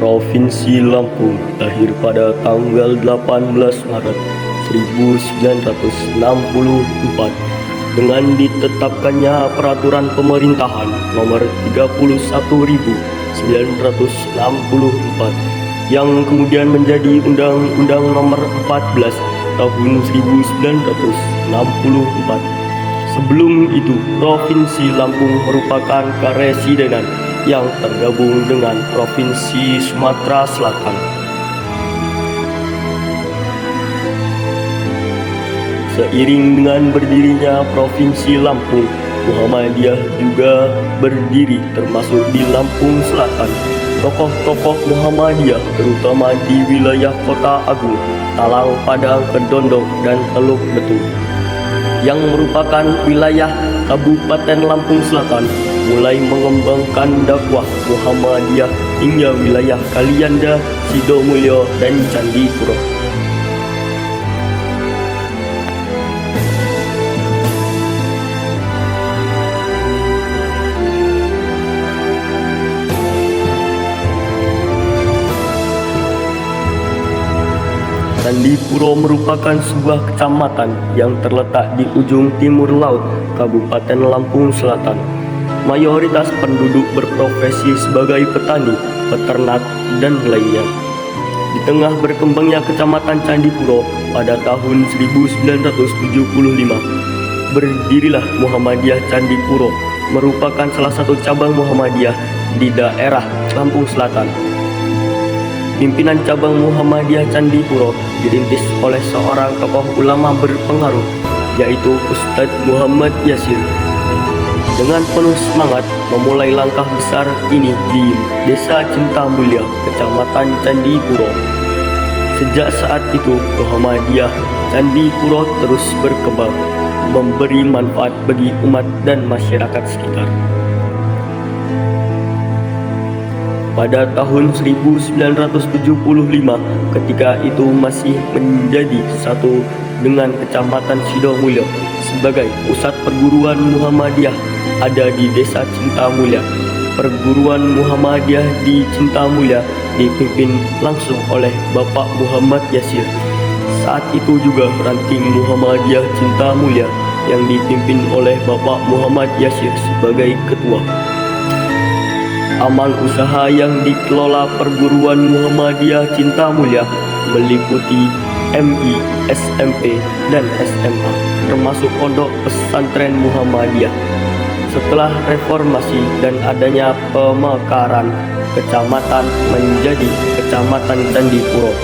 Provinsi Lampung, lahir pada tanggal 18 Maret 1964 dengan ditetapkannya Peraturan Pemerintahan Nomor 31.964 yang kemudian menjadi Undang-Undang Nomor 14 Tahun 1964. Sebelum itu, Provinsi Lampung merupakan karesidenan yang tergabung dengan Provinsi Sumatera Selatan. Seiring dengan berdirinya Provinsi Lampung, Muhammadiyah juga berdiri termasuk di Lampung Selatan. Tokoh-tokoh Muhammadiyah terutama di wilayah Kota Agung, Talang, Padang, Kedondong, dan Teluk Betung yang merupakan wilayah Kabupaten Lampung Selatan mulai mengembangkan dakwah Muhammadiyah hingga wilayah Kalianda, Sidomulyo, dan Candipuro. Candipuro merupakan sebuah kecamatan yang terletak di ujung timur laut Kabupaten Lampung Selatan. Mayoritas penduduk berprofesi sebagai petani, peternak, dan lainnya. Di tengah berkembangnya Kecamatan Candipuro pada tahun 1975, berdirilah Muhammadiyah Candipuro, merupakan salah satu cabang Muhammadiyah di daerah Lampung Selatan. Pimpinan cabang Muhammadiyah Candipuro dirintis oleh seorang tokoh ulama berpengaruh, yaitu Ustadz Muhammad Yasir. Dengan penuh semangat memulai langkah besar ini di Desa Cintamulya, Kecamatan Candipuro. Sejak saat itu, Muhammadiyah Candipuro terus berkembang, memberi manfaat bagi umat dan masyarakat sekitar. Pada tahun 1975, ketika itu masih menjadi satu dengan Kecamatan Sidomulyo sebagai pusat perguruan Muhammadiyah ada di Desa Cintamulya. Perguruan Muhammadiyah di Cintamulya dipimpin langsung oleh Bapak Muhammad Yasir. Saat itu juga ranting Muhammadiyah Cintamulya yang dipimpin oleh Bapak Muhammad Yasir sebagai ketua. Amal usaha yang dikelola perguruan Muhammadiyah Cintamulya meliputi MI, SMP, dan SMA, termasuk pondok pesantren Muhammadiyah. Setelah reformasi dan adanya pemekaran kecamatan menjadi Kecamatan Candipuro,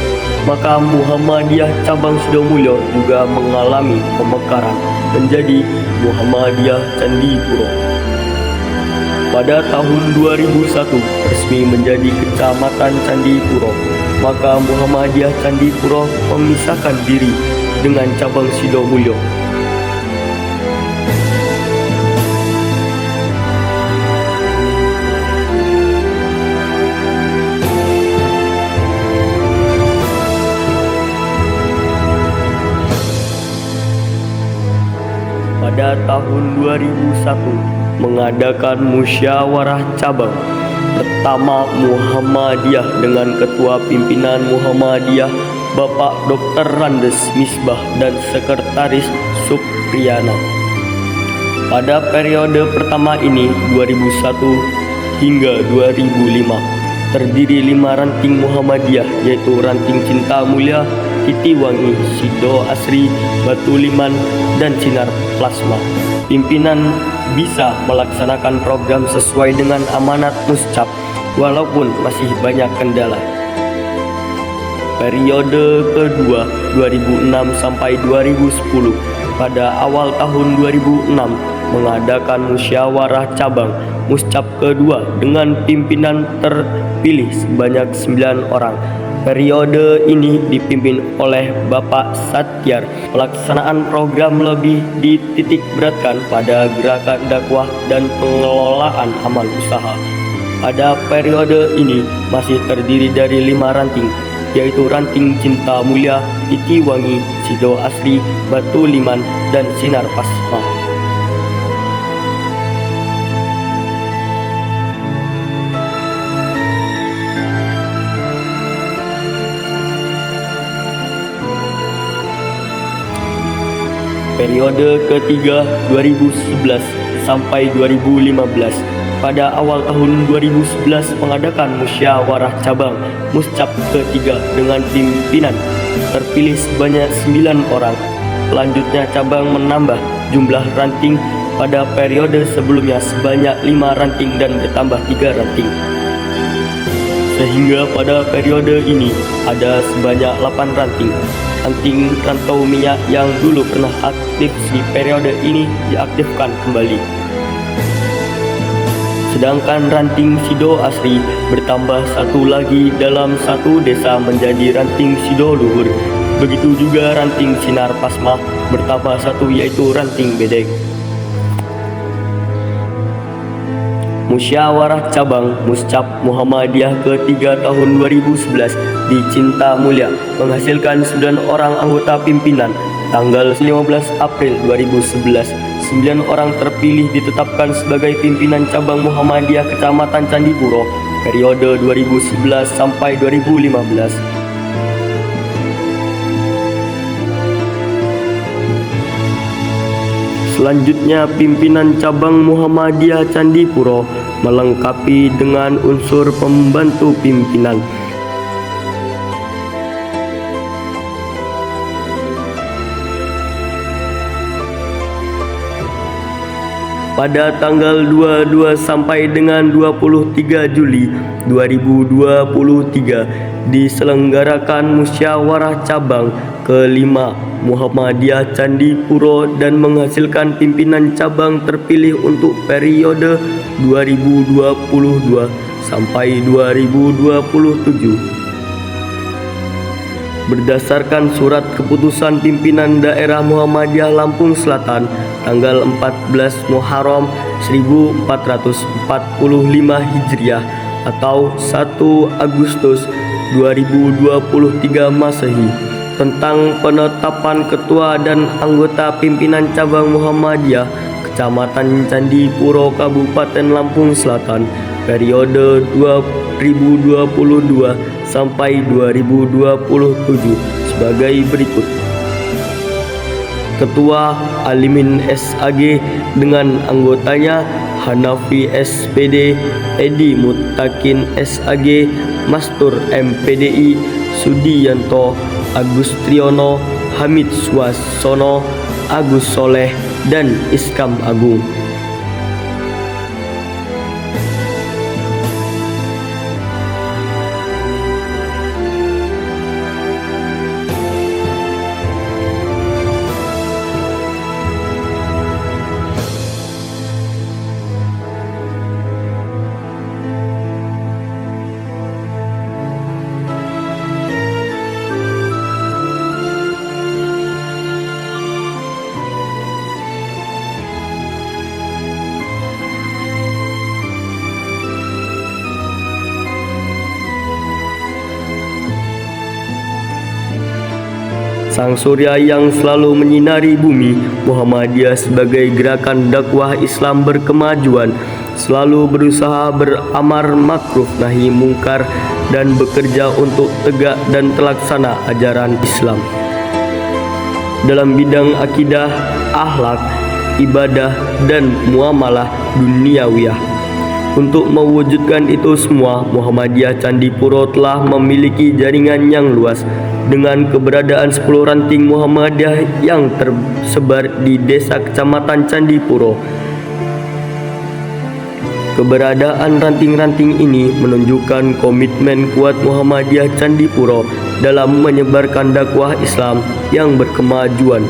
maka Muhammadiyah cabang Sidomulyo juga mengalami pemekaran menjadi Muhammadiyah Candipuro. Pada tahun 2001 resmi menjadi Kecamatan Candipuro, maka Muhammadiyah Candipuro memisahkan diri dengan cabang Sidomulyo. Pada tahun 2001 mengadakan musyawarah cabang pertama Muhammadiyah dengan ketua pimpinan Muhammadiyah Bapak Dr. Randes Misbah dan Sekretaris Supriyana. Pada periode pertama ini 2001 hingga 2005 terdiri 5 ranting Muhammadiyah, yaitu Ranting Cintamulya, Titiwangi, Sido Asri, Batu Liman, dan Sinar Plasma. Pimpinan bisa melaksanakan program sesuai dengan amanat Muscap walaupun masih banyak kendala. Periode kedua 2006 sampai 2010, pada awal tahun 2006 mengadakan musyawarah cabang Muscap kedua dengan pimpinan terpilih sebanyak 9 orang. Periode ini dipimpin oleh Bapak Satyar. Pelaksanaan program lebih dititik beratkan pada gerakan dakwah dan pengelolaan amal usaha. Pada periode ini masih terdiri dari 5 ranting, yaitu Ranting Cintamulya, Titiwangi, Sido Asri, Batu Liman, dan Sinar Plasma. periode ketiga 2011 sampai 2015. Pada awal tahun 2011 mengadakan musyawarah cabang Muscap ketiga dengan pimpinan terpilih sebanyak 9 orang. Selanjutnya cabang menambah jumlah ranting pada periode sebelumnya sebanyak 5 ranting dan bertambah 3 ranting. Sehingga pada periode ini ada sebanyak 8 ranting. Ranting rantau minyak yang dulu pernah aktif di periode ini diaktifkan kembali. Sedangkan ranting Sido Asri bertambah satu lagi dalam satu desa menjadi ranting Sido Luhur. Begitu juga ranting Sinar Pasmah bertambah satu yaitu ranting Bedek. Musyawarah Cabang Muscap Muhammadiyah ketiga tahun 2011 di Cinta Mulia menghasilkan 9 orang anggota pimpinan. Tanggal 15 April 2011, 9 orang terpilih ditetapkan sebagai pimpinan cabang Muhammadiyah Kecamatan Candipuro periode 2011 sampai 2015. Selanjutnya pimpinan cabang Muhammadiyah Candipuro melengkapi dengan unsur pembantu pimpinan. Pada tanggal 22 sampai dengan 23 Juli 2023 diselenggarakan musyawarah cabang kelima Muhammadiyah Candipuro dan menghasilkan pimpinan cabang terpilih untuk periode 2022 sampai 2027. Berdasarkan surat keputusan pimpinan daerah Muhammadiyah Lampung Selatan tanggal 14 Muharram 1445 Hijriah atau 1 Agustus 2023 Masehi tentang penetapan ketua dan anggota pimpinan cabang Muhammadiyah Kecamatan Candipuro Kabupaten Lampung Selatan periode 2022 sampai 2027 sebagai berikut. Ketua Alimin SAG dengan anggotanya Hanafi SPD, Edi Mutakin SAG, Mastur MPDI, Sudiyanto, Agus Triyono, Hamid Swasono, Agus Soleh, dan Iskam Agung. Sang surya yang selalu menyinari bumi, Muhammadiyah sebagai gerakan dakwah Islam berkemajuan, selalu berusaha beramar makruf nahi mungkar dan bekerja untuk tegak dan terlaksana ajaran Islam. Dalam bidang akidah, akhlak, ibadah, dan muamalah duniawiyah. Untuk mewujudkan itu semua, Muhammadiyah Candipuro telah memiliki jaringan yang luas dengan keberadaan 10 ranting Muhammadiyah yang tersebar di desa Kecamatan Candipuro. Keberadaan ranting-ranting ini menunjukkan komitmen kuat Muhammadiyah Candipuro dalam menyebarkan dakwah Islam yang berkemajuan.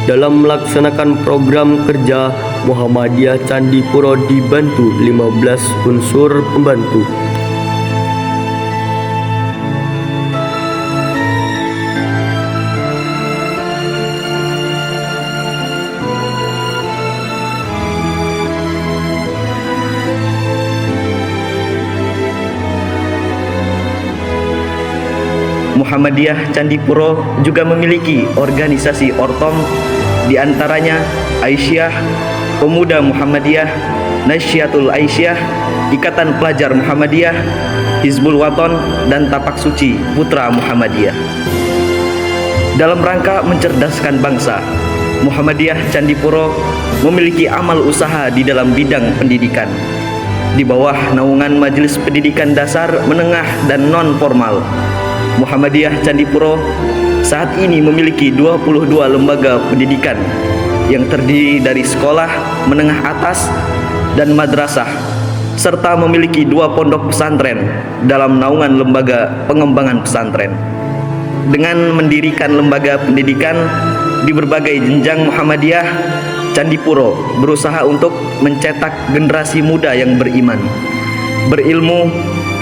Dalam melaksanakan program kerja, Muhammadiyah Candipuro dibantu 15 unsur pembantu. Muhammadiyah Candipuro juga memiliki organisasi ortom, di antaranya Aisyah, Pemuda Muhammadiyah, Nasyiatul Aisyah, Ikatan Pelajar Muhammadiyah, Hizbul Waton, dan Tapak Suci Putra Muhammadiyah. Dalam rangka mencerdaskan bangsa, Muhammadiyah Candipuro memiliki amal usaha di dalam bidang pendidikan. Di bawah naungan Majelis Pendidikan Dasar, Menengah, dan Non-Formal, Muhammadiyah Candipuro saat ini memiliki 22 lembaga pendidikan yang terdiri dari sekolah, menengah atas, dan madrasah, serta memiliki 2 pondok pesantren dalam naungan Lembaga Pengembangan Pesantren. Dengan mendirikan lembaga pendidikan di berbagai jenjang, Muhammadiyah Candipuro berusaha untuk mencetak generasi muda yang beriman, berilmu,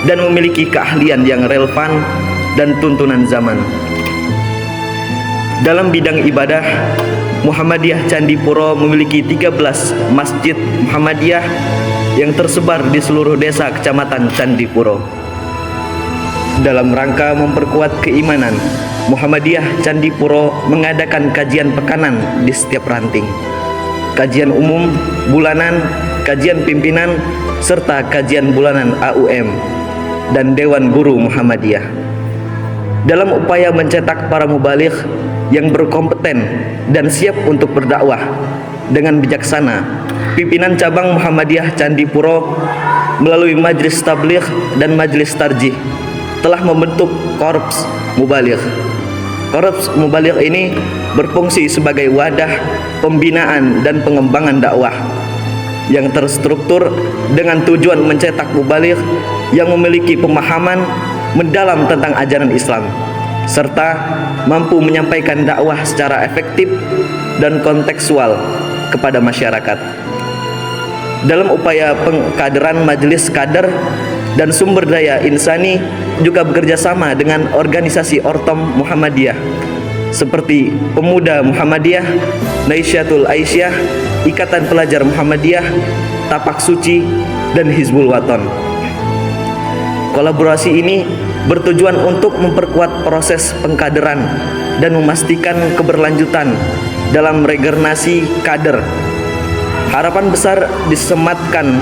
dan memiliki keahlian yang relevan dan tuntunan zaman. Dalam bidang ibadah, Muhammadiyah Candipuro memiliki 13 masjid Muhammadiyah yang tersebar di seluruh desa Kecamatan Candipuro. Dalam rangka memperkuat keimanan, Muhammadiyah Candipuro mengadakan kajian pekanan di setiap ranting, kajian umum bulanan, kajian pimpinan, serta kajian bulanan AUM dan Dewan Guru Muhammadiyah. Dalam upaya mencetak para mubaligh yang berkompeten dan siap untuk berdakwah dengan bijaksana, pimpinan cabang Muhammadiyah Candipuro melalui Majelis Tabligh dan Majelis Tarjih telah membentuk Korps Mubaligh. Korps Mubaligh ini berfungsi sebagai wadah pembinaan dan pengembangan dakwah yang terstruktur dengan tujuan mencetak mubaligh yang memiliki pemahaman mendalam tentang ajaran Islam serta mampu menyampaikan dakwah secara efektif dan kontekstual kepada masyarakat. Dalam upaya pengkaderan, majelis kader dan sumber daya insani juga bekerja sama dengan organisasi Ortom Muhammadiyah seperti Pemuda Muhammadiyah, Naisyatul Aisyah, Ikatan Pelajar Muhammadiyah, Tapak Suci, dan Hizbul Waton. Kolaborasi ini bertujuan untuk memperkuat proses pengkaderan dan memastikan keberlanjutan dalam regenerasi kader. Harapan besar disematkan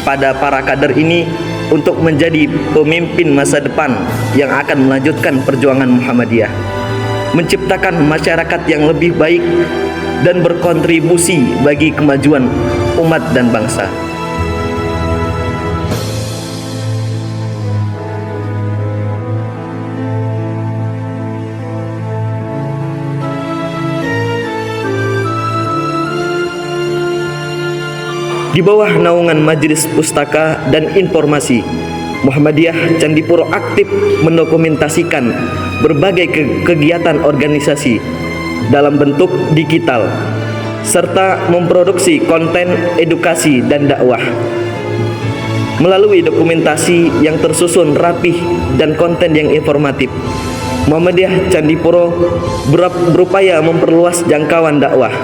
pada para kader ini untuk menjadi pemimpin masa depan yang akan melanjutkan perjuangan Muhammadiyah, menciptakan masyarakat yang lebih baik dan berkontribusi bagi kemajuan umat dan bangsa. Di bawah naungan Majelis Pustaka dan Informasi, Muhammadiyah Candipuro aktif mendokumentasikan berbagai kegiatan organisasi dalam bentuk digital serta memproduksi konten edukasi dan dakwah. Melalui dokumentasi yang tersusun rapih dan konten yang informatif, Muhammadiyah Candipuro berupaya memperluas jangkauan dakwah,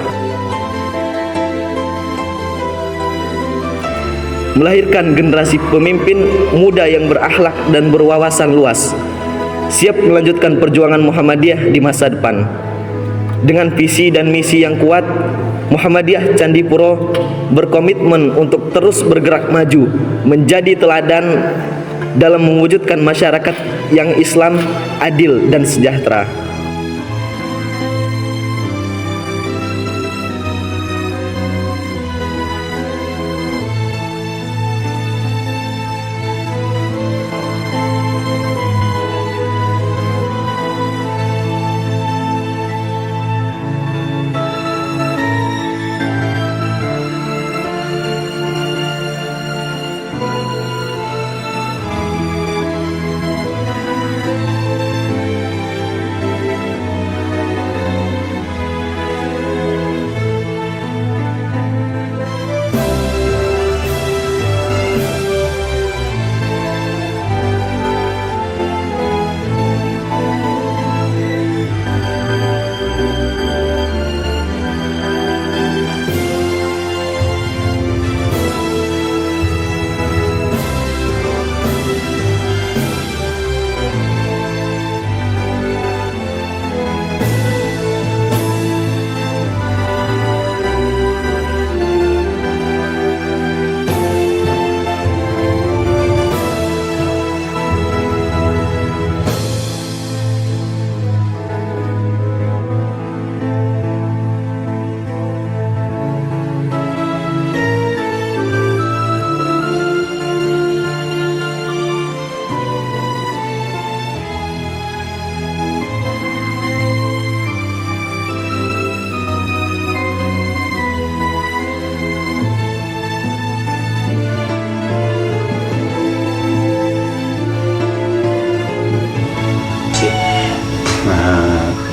melahirkan generasi pemimpin muda yang berakhlak dan berwawasan luas, siap melanjutkan perjuangan Muhammadiyah di masa depan. Dengan visi dan misi yang kuat, Muhammadiyah Candipuro berkomitmen untuk terus bergerak maju, menjadi teladan dalam mewujudkan masyarakat yang Islam, adil, dan sejahtera.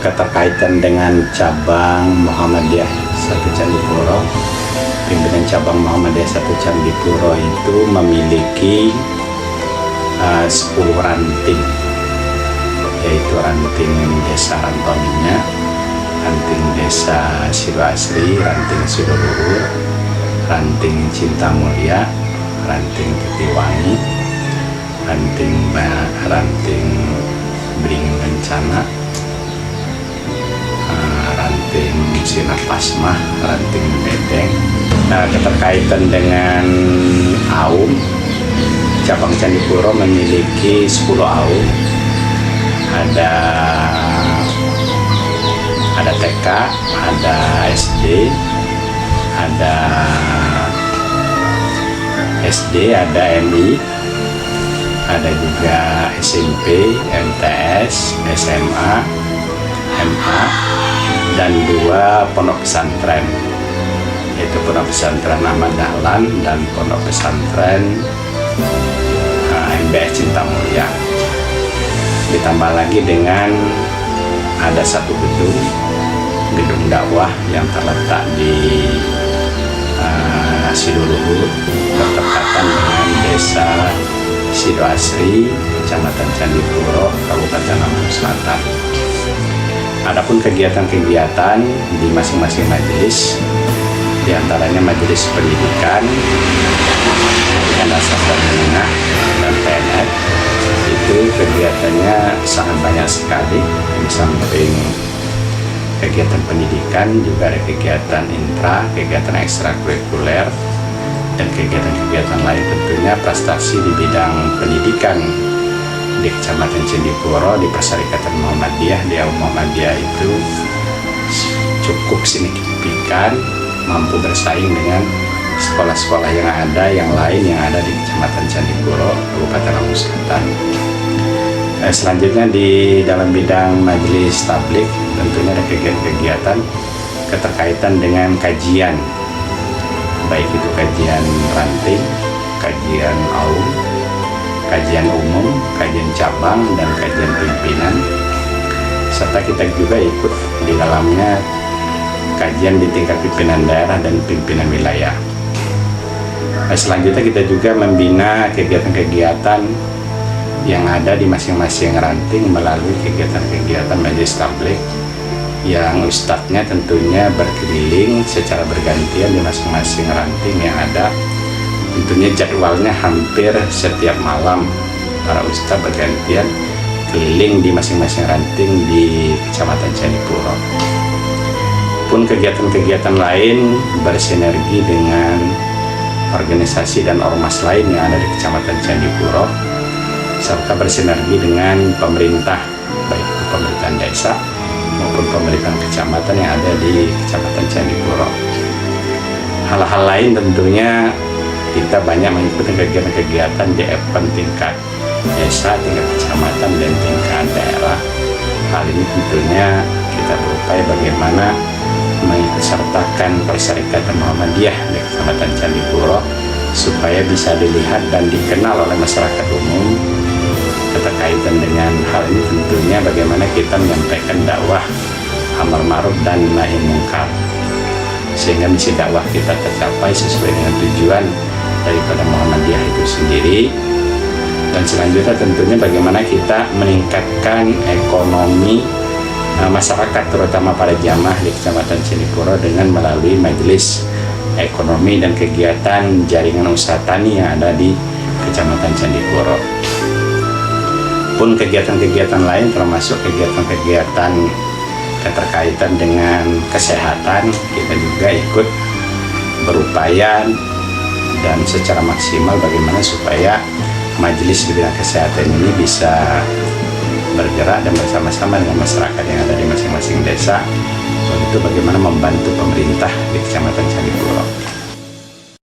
keterkaitan dengan cabang Muhammadiyah satu Candipuro. Pimpinan cabang Muhammadiyah satu Candipuro itu memiliki 10 ranting, yaitu ranting Desa Rantoninya, ranting Desa Sidoasri, ranting Sidoluhur, ranting Cinta Mulia, ranting Titiwangi, ranting Beringin Kencana, ranting Sinapasmah, ranting Bedeng. Nah, keterkaitan dengan AUM, cabang Candipuro memiliki 10 AUM. Ada TK, ada SD, ada MI, ada juga SMP, MTS, SMA, MA, dan 2 pondok pesantren, yaitu pondok pesantren Ahmad Dahlan dan pondok pesantren MBS Cinta Mulia. Ditambah lagi dengan ada satu gedung dakwah yang terletak di Sidoluhur, berdekatan dengan Desa Sidoasri, Kecamatan Candipuro, Kabupaten Lampung Selatan. Adapun kegiatan-kegiatan di masing-masing majelis, diantaranya majelis pendidikan, pendidikan dasar dan menengah, dan PNS, itu kegiatannya sangat banyak sekali. Di samping kegiatan pendidikan juga ada kegiatan intra, kegiatan ekstrakurikuler, dan kegiatan-kegiatan lain. Tentunya prestasi di bidang pendidikan di Kecamatan Candipuro, di Perserikatan Muhammadiyah, di AUM Muhammadiyah itu cukup signifikan, mampu bersaing dengan sekolah-sekolah yang lain yang ada di Kecamatan Candipuro, Kabupaten Lampung Selatan. Selanjutnya di dalam bidang majelis tablik, tentunya ada kegiatan-kegiatan keterkaitan dengan kajian, baik itu kajian ranting, kajian AUM, kajian umum, kajian cabang, dan kajian pimpinan, serta kita juga ikut di dalamnya kajian di tingkat pimpinan daerah dan pimpinan wilayah. Selanjutnya kita juga membina kegiatan-kegiatan yang ada di masing-masing ranting melalui kegiatan-kegiatan majelis tablik yang ustadznya tentunya berkeliling secara bergantian di masing-masing ranting yang ada. Tentunya jadwalnya hampir setiap malam para ustadz bergantian keliling di masing-masing ranting di Kecamatan Candipuro. Pun kegiatan-kegiatan lain bersinergi dengan organisasi dan ormas lain yang ada di Kecamatan Candipuro, serta bersinergi dengan pemerintah, baik itu pemerintahan desa maupun pemerintahan kecamatan yang ada di Kecamatan Candipuro. Hal-hal lain tentunya kita banyak mengikuti kegiatan-kegiatan di event tingkat desa, tingkat kecamatan, dan tingkat daerah. Hal ini tentunya kita berupaya bagaimana mengikutsertakan Perserikatan Muhammadiyah di Kecamatan Candipuro supaya bisa dilihat dan dikenal oleh masyarakat umum. Keterkaitan dengan hal ini tentunya bagaimana kita menyampaikan dakwah amar ma'ruf dan nahi mungkar, sehingga misi dakwah kita tercapai sesuai dengan tujuan daripada Muhammadiyah itu sendiri. Dan selanjutnya tentunya bagaimana kita meningkatkan ekonomi masyarakat, terutama para jamaah di Kecamatan Candipuro dengan melalui majelis ekonomi dan kegiatan jaringan usaha tani yang ada di Kecamatan Candipuro. Pun kegiatan-kegiatan lain termasuk kegiatan-kegiatan keterkaitan dengan kesehatan, kita juga ikut berupaya dan secara maksimal bagaimana supaya majelis di bidang kesehatan ini bisa bergerak dan bersama-sama dengan masyarakat yang ada di masing-masing desa untuk bagaimana membantu pemerintah di Kecamatan Candipuro.